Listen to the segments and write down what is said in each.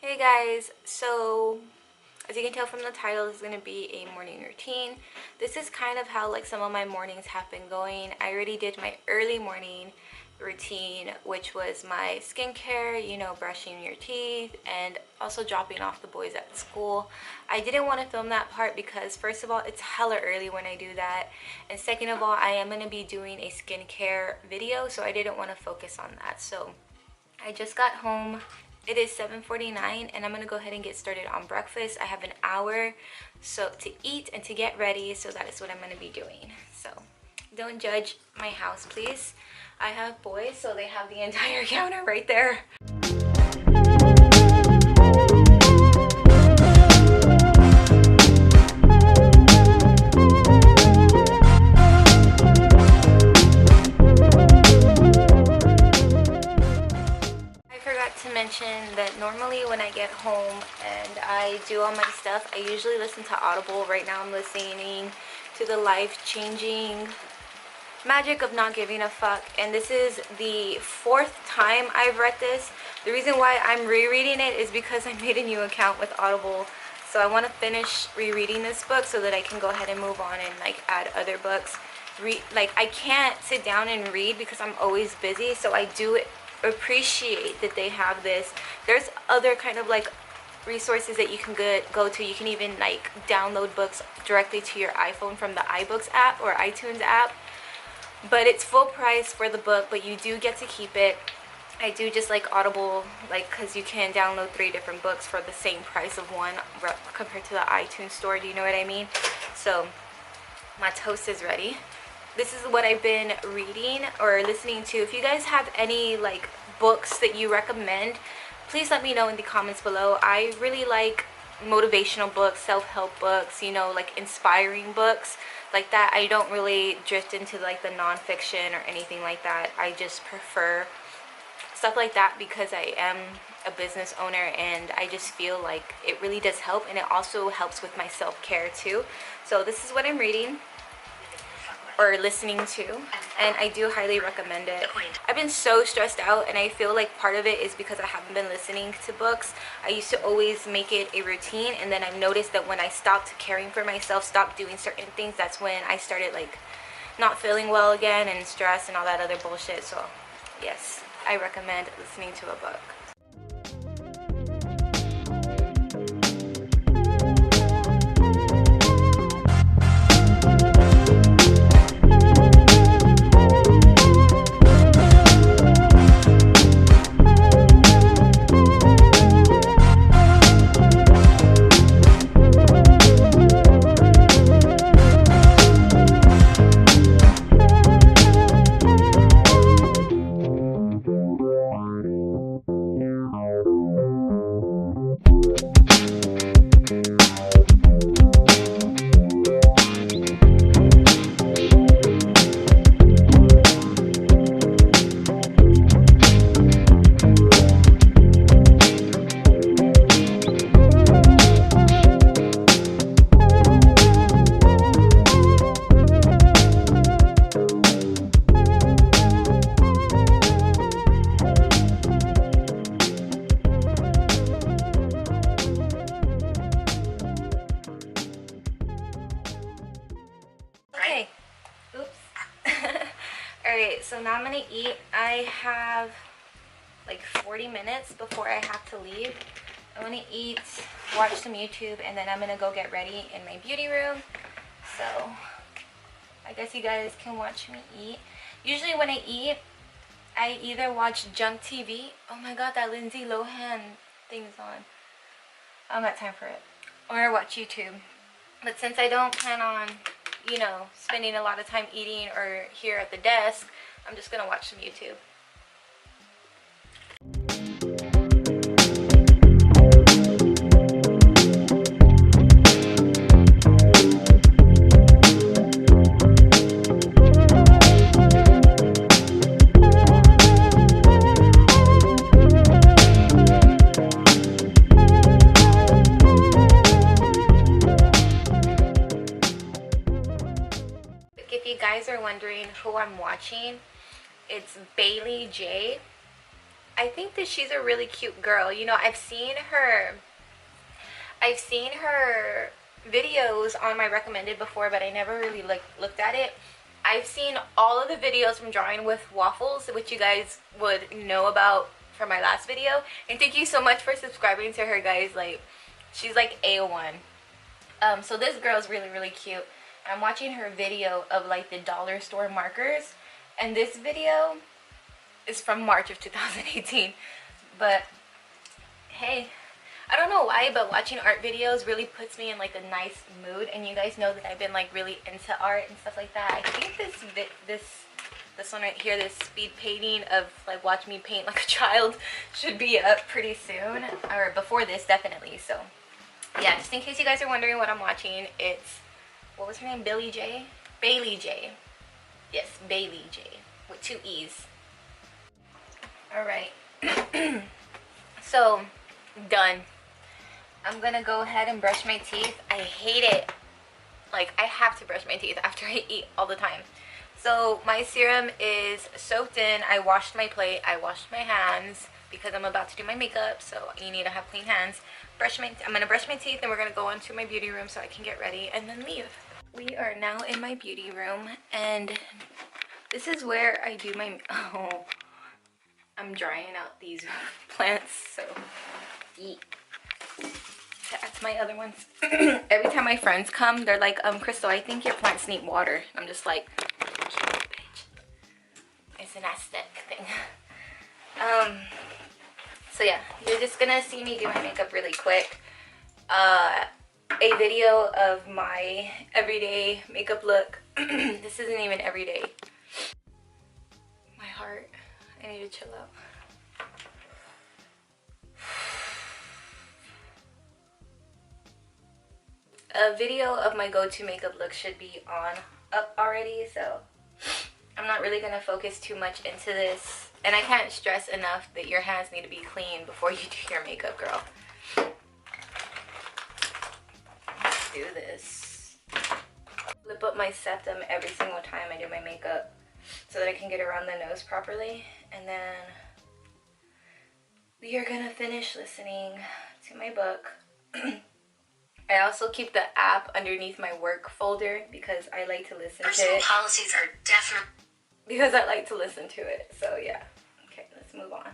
Hey guys, so as you can tell from the title, this is going to be a morning routine. This is kind of how like some of my mornings have been going. I already did my early morning routine, which was my skincare, you know, brushing your teeth and also dropping off the boys at school. I didn't want to film that part because first of all, it's hella early when I do that, and second of all, I am going to be doing a skincare video, so I didn't want to focus on that. So I just got home. It is 7:49 and I'm gonna go ahead and get started on breakfast. I have an hour to eat and to get ready, so that is what I'm gonna be doing. So don't judge my house, please. I have boys, so they have the entire counter right there. That normally when I get home and I do all my stuff, I usually listen to Audible. Right now I'm listening to the life-changing magic of not giving a fuck, and this is the 4th time I've read this. The reason why I'm rereading it is because I made a new account with Audible, so I want to finish rereading this book so that I can go ahead and move on and like add other books. Like I can't sit down and read because I'm always busy, so I do appreciate that they have this. There's other kind of like resources that you can go to. You can even like download books directly to your iPhone from the iBooks app or iTunes app, but it's full price for the book, but you do get to keep it. I do just like Audible, like, because you can download 3 different books for the same price of one compared to the iTunes store. Do you know what I mean? So my toast is ready. This is what I've been reading or listening to. If you guys have any like books that you recommend, please let me know in the comments below. I really like motivational books, self-help books, you know, like inspiring books like that. I don't really drift into like the non-fiction or anything like that. I just prefer stuff like that because I am a business owner and I just feel like it really does help, and it also helps with my self-care too. So this is what I'm reading or listening to, and I do highly recommend it. I've been so stressed out, and I feel like part of it is because I haven't been listening to books. I used to always make it a routine, and then I've noticed that when I stopped caring for myself, stopped doing certain things, that's when I started like not feeling well again and stress and all that other bullshit. So yes, I recommend listening to a book. Alright, so now I'm gonna eat. I have like 40 minutes before I have to leave. I want to eat, watch some YouTube, and then I'm gonna go get ready in my beauty room. So I guess you guys can watch me eat. Usually when I eat, I either watch junk TV. Oh my god, that Lindsay Lohan thing's on. I don't got time for it. Or I watch YouTube. But since I don't plan on, you know, spending a lot of time eating or here at the desk, I'm just gonna watch some YouTube. If you guys are wondering who I'm watching, it's Bailey J. I think that she's a really cute girl. You know, I've seen her videos on my recommended before, but I never really looked at it. I've seen all of the videos from Drawing with Waffles, which you guys would know about from my last video. And thank you so much for subscribing to her, guys. Like, she's like A1. So this girl's really, really cute. I'm watching her video of like the dollar store markers, and this video is from March of 2018. But hey, I don't know why, but watching art videos really puts me in like a nice mood. And you guys know that I've been like really into art and stuff like that. I think this one right here, this speed painting of like watch me paint like a child, should be up pretty soon, or before this definitely. So yeah, just in case you guys are wondering what I'm watching, it's, what was her name? Bailey J? Yes, Bailey J. With 2 E's. Alright. So, done. I'm gonna go ahead and brush my teeth. I hate it. Like, I have to brush my teeth after I eat all the time. So, my serum is soaked in. I washed my plate. I washed my hands because I'm about to do my makeup, so you need to have clean hands. I'm gonna brush my teeth, and we're gonna go into my beauty room so I can get ready and then leave. We are now in my beauty room, and this is where I do my, oh, I'm drying out these plants, so eat. That's my other ones. Every time my friends come, they're like, Krystal, I think your plants need water. I'm just like, bitch. It's an aesthetic thing. So yeah, you're just gonna see me do my makeup really quick. A video of my everyday makeup look. This isn't even everyday. My heart, I need to chill out. A video of my go-to makeup look should be up already, so I'm not really gonna focus too much into this. And I can't stress enough that your hands need to be clean before you do your makeup, girl. Let's do this. Flip up my septum every single time I do my makeup so that I can get around the nose properly. And then we are gonna finish listening to my book. I also keep the app underneath my work folder because I like to listen to it. Personal policies are definitely... Because I like to listen to it, so yeah. Okay, let's move on.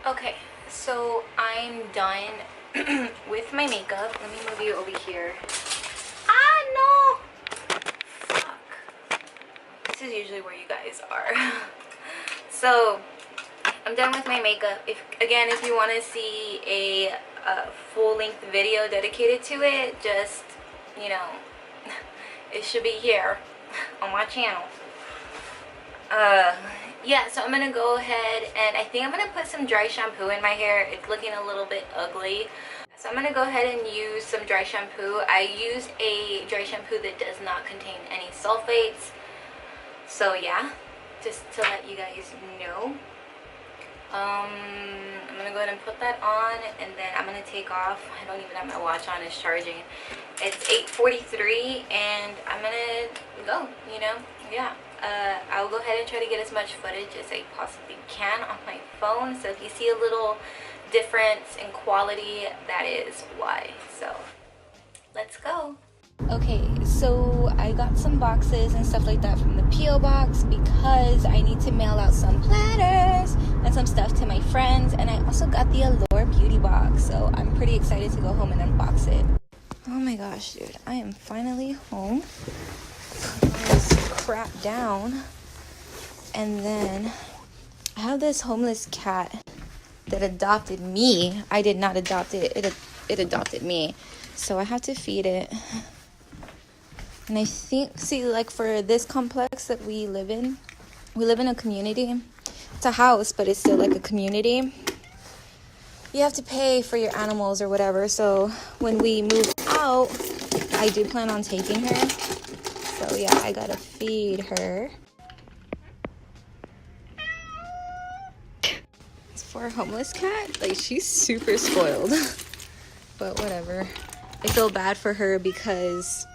Okay, so I'm done with my makeup. Let me move you over here. Ah, no! Fuck. This is usually where you guys are. So, I'm done with my makeup. If you want to see a full-length video dedicated to it, just, you know, it should be here on my channel. Yeah, so I'm gonna go ahead and I think I'm gonna put some dry shampoo in my hair. It's looking a little bit ugly, so I'm gonna go ahead and use some dry shampoo. I use a dry shampoo that does not contain any sulfates, so yeah, just to let you guys know. I'm gonna go ahead and put that on, and then I'm gonna take off. I don't even have my watch on, it's charging. It's 8:43 and I'm gonna go, you know. Yeah, I'll go ahead and try to get as much footage as I possibly can on my phone, so if you see a little difference in quality, that is why. So let's go. Okay, so I got some boxes and stuff like that from the P.O. box because I need to mail out some planners and some stuff to my friends, and I also got the Allure beauty box, so I'm pretty excited to go home and unbox it. Oh my gosh, dude, I am finally home. Crap down, and then I have this homeless cat that adopted me. I did not adopt it. It adopted me, so I have to feed it And I think, see, like for this complex that we live in a community. It's a house, but it's still like a community. You have to pay for your animals or whatever. So when we move out, I do plan on taking her. So yeah, I gotta feed her. It's for a homeless cat. Like, she's super spoiled. But whatever. I feel bad for her because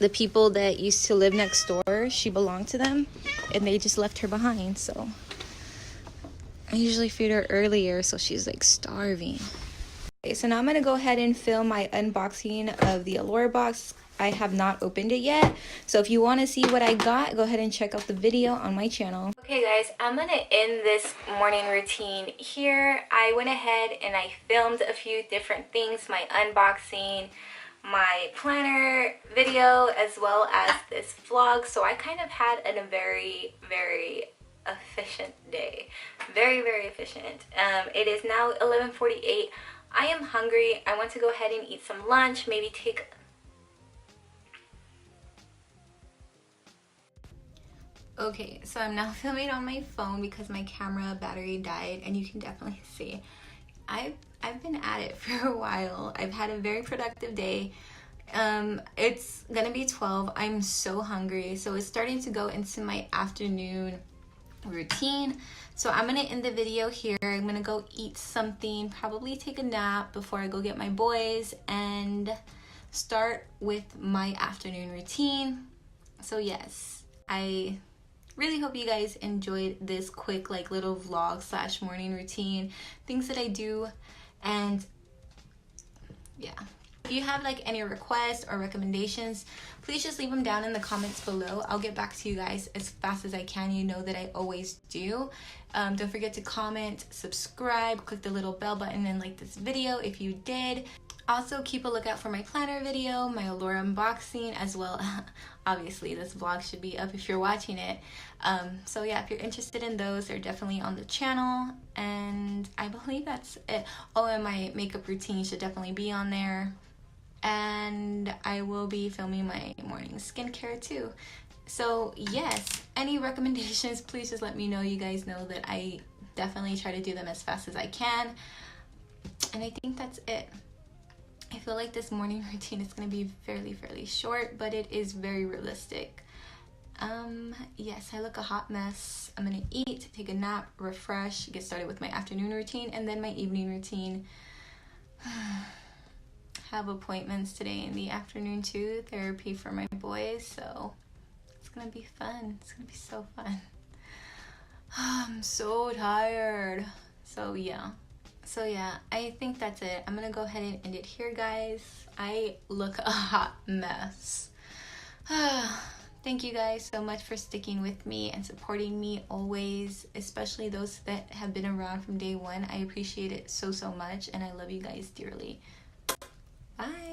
the people that used to live next door, she belonged to them, and they just left her behind. So I usually feed her earlier, so she's like starving. Okay, so now I'm gonna go ahead and film my unboxing of the Allure box. I have not opened it yet, so if you want to see what I got, go ahead and check out the video on my channel. Okay guys, I'm gonna end this morning routine here. I went ahead and I filmed a few different things, my unboxing, my planner video, as well as this vlog. So I kind of had a very efficient day. Very efficient. It is now 11:48. I am hungry. I want to go ahead and eat some lunch, maybe take... Okay, so I'm now filming on my phone because my camera battery died, and you can definitely see I've been at it for a while. I've had a very productive day. It's gonna be 12. I'm so hungry, so it's starting to go into my afternoon routine. So I'm gonna end the video here. I'm gonna go eat something, probably take a nap before I go get my boys, and start with my afternoon routine. So yes, I really hope you guys enjoyed this quick like little vlog slash morning routine, things that I do. And yeah, if you have like any requests or recommendations, please just leave them down in the comments below. I'll get back to you guys as fast as I can. You know that I always do. Don't forget to comment, subscribe, click the little bell button, and like this video if you did. Also, keep a lookout for my planner video, my Allure unboxing, as well. Obviously, this vlog should be up if you're watching it. So yeah, if you're interested in those, they're definitely on the channel. And I believe that's it. Oh, and my makeup routine should definitely be on there. And I will be filming my morning skincare too. So yes, any recommendations, please just let me know. You guys know that I definitely try to do them as fast as I can. And I think that's it. I feel like this morning routine is going to be fairly short, but it is very realistic. Yes, I look a hot mess. I'm going to eat, take a nap, refresh, get started with my afternoon routine, and then my evening routine. Have appointments today in the afternoon too, therapy for my boys, so it's going to be fun. It's going to be so fun. I'm so tired. So yeah, I think that's it. I'm gonna go ahead and end it here, guys. I look a hot mess. Thank you guys so much for sticking with me and supporting me always, especially those that have been around from day one. I appreciate it so much, and I love you guys dearly. Bye.